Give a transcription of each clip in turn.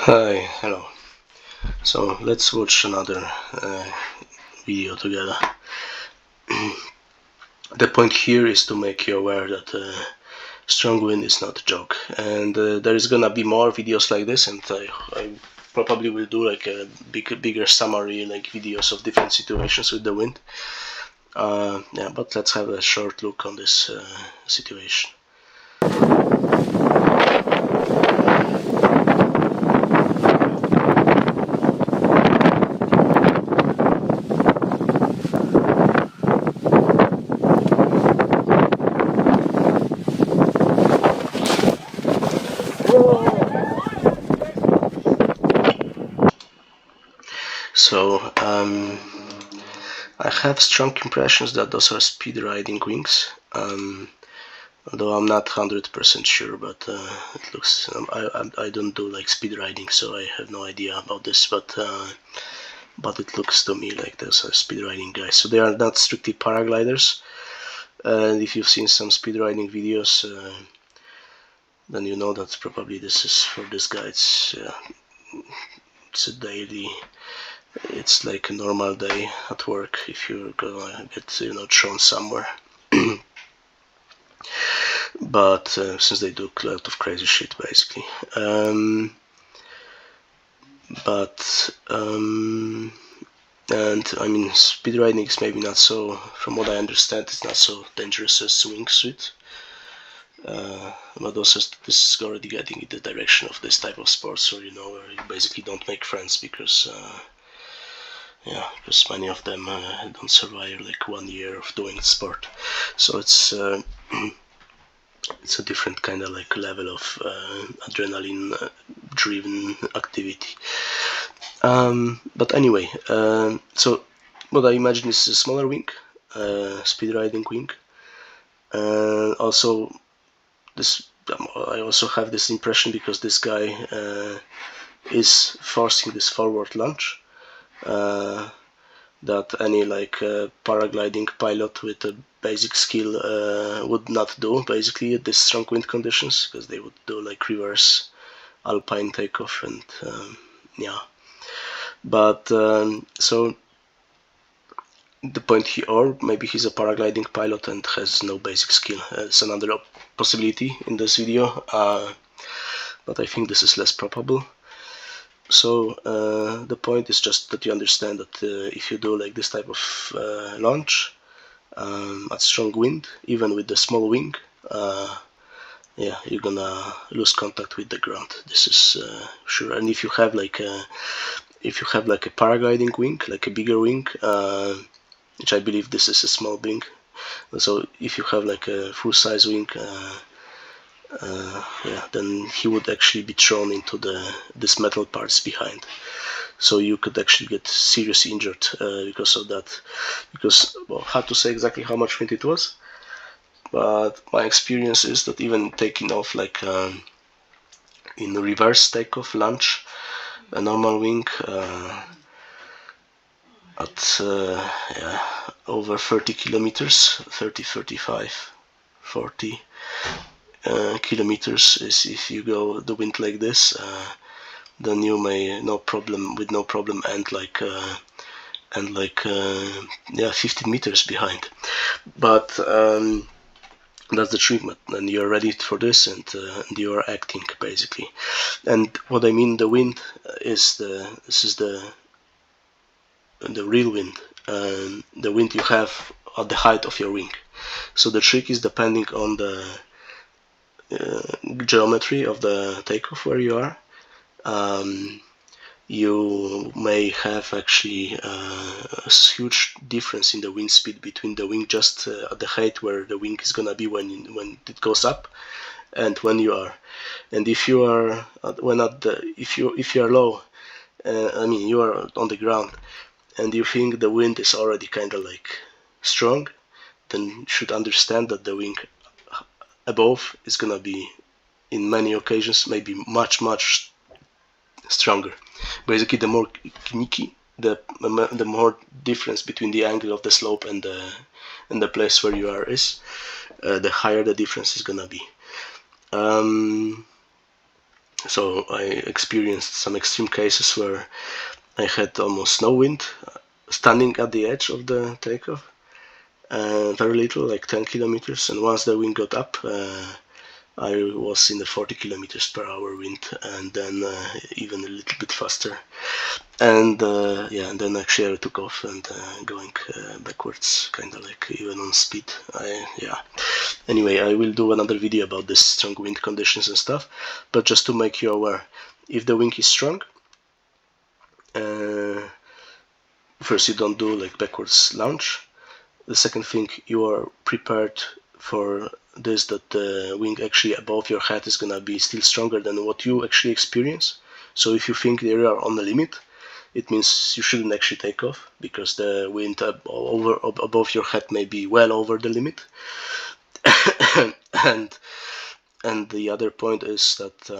Hi, hello. So let's watch another video together. The point here is to make you aware that strong wind is not a joke, and there is gonna be more videos like this, and I probably will do like a bigger summary, like videos of different situations with the wind. Yeah, but let's have a short look on this situation. So I have strong impressions that those are speed riding wings. Although I'm not 100% sure, but it looks. I don't do like speed riding, so I have no idea about this. But it looks to me like those are speed riding guys. So they are not strictly paragliders. And if you've seen some speed riding videos, then you know that probably this is for this guy. It's a daily. It's like a normal day at work if you're gonna get thrown somewhere. But since they do a lot of crazy shit basically. And I mean, speed riding is maybe not so, from what I understand, it's not so dangerous as wingsuit. But also this is already getting in the direction of this type of sports where where you basically don't make friends because because many of them don't survive like 1 year of doing sport. So it's a different kind of like level of adrenaline driven activity. But anyway, so what I imagine is a smaller wing, speed riding wing. Also, this I also have this impression because this guy is forcing this forward launch. That any like paragliding pilot with a basic skill would not do basically at these strong wind conditions, because they would do like reverse alpine takeoff and yeah. But so the point here, or maybe he's a paragliding pilot and has no basic skill. It's another possibility in this video, but I think this is less probable. So the point is just that you understand that if you do like this type of launch at strong wind, even with the small wing, yeah, you're gonna lose contact with the ground. This is sure. And if you have like a paragliding wing, like a bigger wing, which I believe this is a small wing. So if you have like a full-size wing, yeah, then he would actually be thrown into this metal parts behind. So you could actually get seriously injured because of that. Because, well, hard to say exactly how much wind it was, but my experience is that even taking off like in reverse takeoff launch, a normal wing at yeah, over 30 kilometers, 30, 35, 40 kilometers is if you go the wind like this, then you may no problem end like yeah, 15 meters behind. But that's the treatment, and you're ready for this, and you're acting basically. And what I mean, the wind is this is the real wind, the wind you have at the height of your wing. So the trick is depending on the geometry of the takeoff where you are. You may have actually a huge difference in the wind speed between the wing just at the height where the wing is gonna be when it goes up, and when you are. And if you are if you are low, I mean you are on the ground, and you think the wind is already kind of like strong, then you should understand that the wing above is gonna be in many occasions maybe much stronger. Basically, the more knicky, the more difference between the angle of the slope and the place where you are is, the higher the difference is gonna be. So I experienced some extreme cases where I had almost no wind, standing at the edge of the takeoff, very little, like 10 kilometers, and once the wind got up, I was in the 40 kilometers per hour wind, and then even a little bit faster. And yeah, and then actually I took off and going backwards, kind of like even on speed. Yeah. Anyway, I will do another video about this strong wind conditions and stuff, but just to make you aware, if the wind is strong, first you don't do like backwards launch. The second thing, you are prepared for this, that the wind actually above your head is gonna be still stronger than what you actually experience. So if you think you are on the limit, it means you shouldn't actually take off, because the wind above your head may be well over the limit. and the other point is that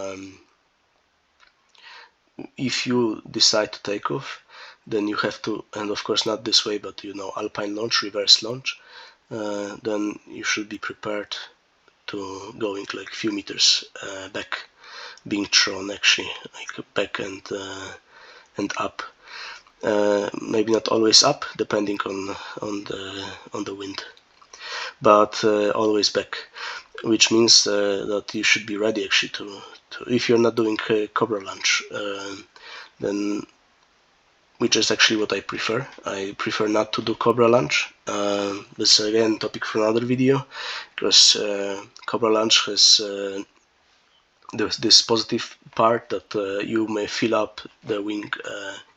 if you decide to take off, then you have to, and of course not this way, but alpine launch, reverse launch, then you should be prepared to going like a few meters back, being thrown actually like back and up. Maybe not always up, depending on the wind, but always back, which means that you should be ready actually to if you're not doing cobra launch, then, which is actually what I prefer. I prefer not to do cobra launch. This is again topic for another video, because cobra launch has this positive part that you may fill up the wing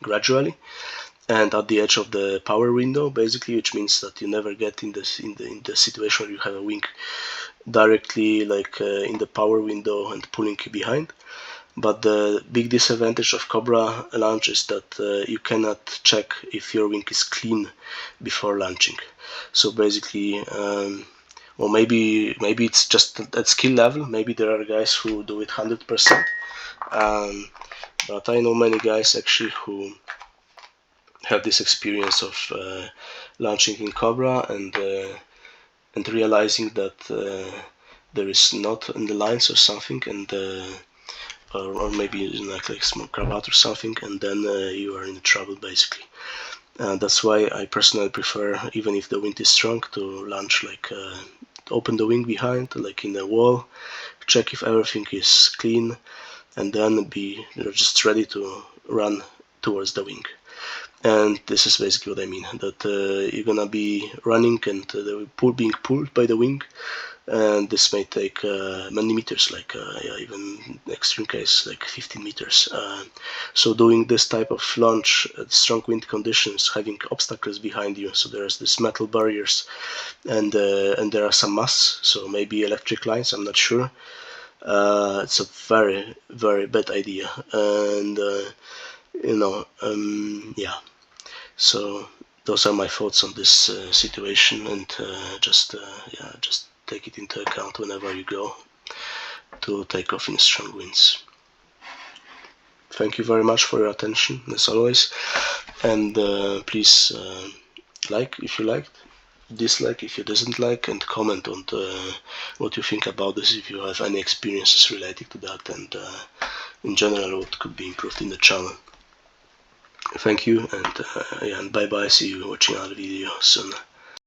gradually and at the edge of the power window, basically, which means that you never get in the situation where you have a wing directly like in the power window and pulling you behind. But the big disadvantage of cobra launch is that you cannot check if your wing is clean before launching. So basically, well, maybe it's just at skill level. Maybe there are guys who do it 100%, but I know many guys actually who have this experience of launching in cobra and realizing that there is not in the lines or something, and or maybe using like small cravat or something, and then you are in trouble basically. That's why I personally prefer, even if the wind is strong, to launch like open the wing behind, like in the wall, check if everything is clean, and then be just ready to run towards the wing. And this is basically what I mean, that you're gonna be running and being pulled by the wing, and this may take many meters, like yeah, even extreme case like 15 meters. So doing this type of launch at strong wind conditions, having obstacles behind you, so there's this metal barriers, and there are some masts, so maybe electric lines, I'm not sure. It's a very, very bad idea, and yeah. So those are my thoughts on this situation, and just take it into account whenever you go to take off in strong winds. Thank you very much for your attention, as always, and please like if you liked, dislike if you didn't like, and comment on what you think about this, if you have any experiences related to that, and in general what could be improved in the channel. Thank you, and yeah, and bye bye. See you watching another video soon.